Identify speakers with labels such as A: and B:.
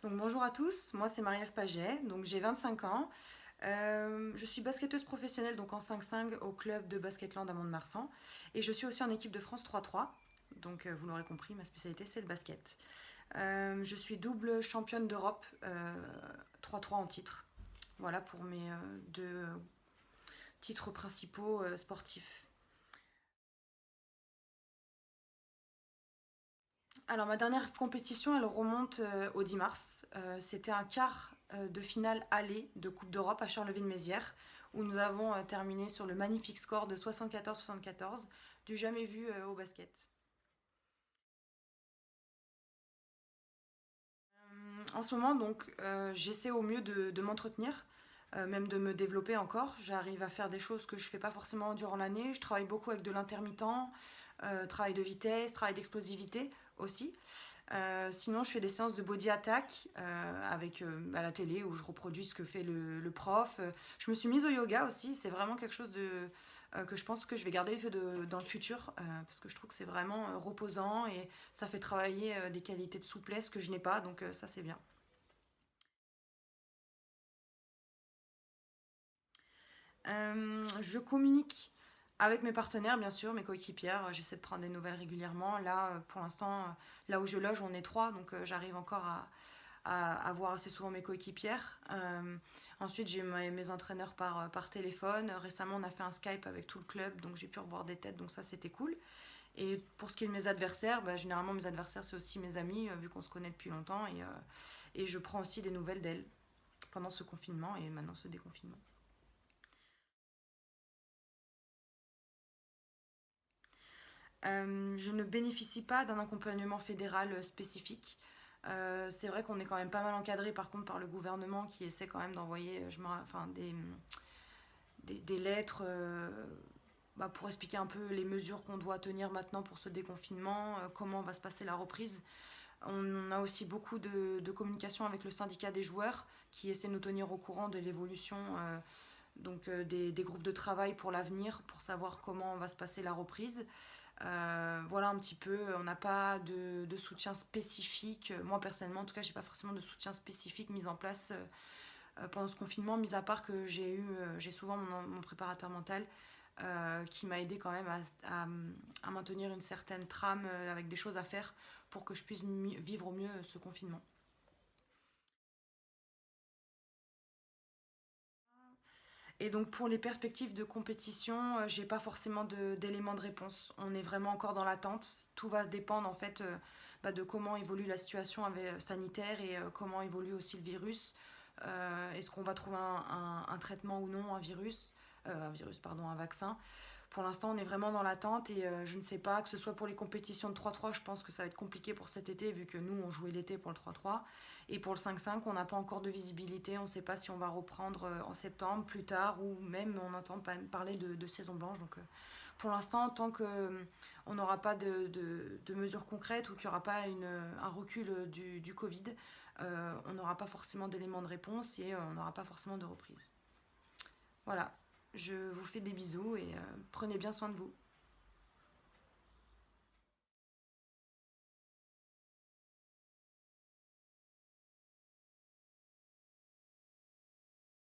A: Donc bonjour à tous, moi c'est Marie-Ève Paget, donc j'ai 25 ans. Je suis basketteuse professionnelle donc en 5-5 au club de Basketland à Mont-de-Marsan et je suis aussi en équipe de France 3-3. Donc vous l'aurez compris, ma spécialité c'est le basket. Je suis double championne d'Europe 3-3 en titre. Voilà pour mes deux titres principaux sportifs. Alors ma dernière compétition, elle remonte au 10 mars. C'était un quart de finale aller de Coupe d'Europe à Charleville-Mézières, où nous avons terminé sur le magnifique score de 74-74, du jamais vu au basket. En ce moment, donc, j'essaie au mieux de m'entretenir, même de me développer encore. J'arrive à faire des choses que je ne fais pas forcément durant l'année. Je travaille beaucoup avec de l'intermittent, travail de vitesse, travail d'explosivité aussi. Sinon, je fais des séances de body attack avec à la télé où je reproduis ce que fait le prof. Je me suis mise au yoga aussi. C'est vraiment quelque chose que je pense que je vais garder dans le futur parce que je trouve que c'est vraiment reposant et ça fait travailler des qualités de souplesse que je n'ai pas. Donc ça, c'est bien. Je communique avec mes partenaires, bien sûr, mes coéquipières. J'essaie de prendre des nouvelles régulièrement. Là, pour l'instant, là où je loge, on est trois, donc j'arrive encore à voir assez souvent mes coéquipières. Ensuite, j'ai mes entraîneurs par téléphone. Récemment, on a fait un Skype avec tout le club, donc j'ai pu revoir des têtes, donc ça, c'était cool. Et pour ce qui est de mes adversaires, bah, généralement, mes adversaires, c'est aussi mes amis, vu qu'on se connaît depuis longtemps. Et je prends aussi des nouvelles d'elles pendant ce confinement et maintenant ce déconfinement. Je ne bénéficie pas d'un accompagnement fédéral spécifique. C'est vrai qu'on est quand même pas mal encadré par contre par le gouvernement qui essaie quand même d'envoyer enfin, des lettres bah, pour expliquer un peu les mesures qu'on doit tenir maintenant pour ce déconfinement, comment va se passer la reprise. On a aussi beaucoup de communication avec le syndicat des joueurs qui essaie de nous tenir au courant de l'évolution des groupes de travail pour l'avenir, pour savoir comment va se passer la reprise. Voilà un petit peu, on n'a pas de soutien spécifique. Moi personnellement, en tout cas, j'ai pas forcément de soutien spécifique mis en place pendant ce confinement, mis à part que j'ai souvent mon préparateur mental qui m'a aidé quand même à maintenir une certaine trame avec des choses à faire pour que je puisse vivre au mieux ce confinement. Et donc pour les perspectives de compétition, j'ai pas forcément d'éléments de réponse. On est vraiment encore dans l'attente. Tout va dépendre en fait bah, de comment évolue la situation sanitaire et comment évolue aussi le virus. Est-ce qu'on va trouver un traitement ou non, pardon, un vaccin. Pour l'instant, on est vraiment dans l'attente et je ne sais pas, que ce soit pour les compétitions de 3-3, je pense que ça va être compliqué pour cet été vu que nous, on jouait l'été pour le 3-3. Et pour le 5-5, on n'a pas encore de visibilité, on ne sait pas si on va reprendre en septembre, plus tard, ou même on entend parler de saison blanche. Donc pour l'instant, tant qu'on n'aura pas de mesures concrètes ou qu'il n'y aura pas un recul du Covid, on n'aura pas forcément d'éléments de réponse et on n'aura pas forcément de reprise. Voilà, je vous fais des bisous et prenez bien soin de vous.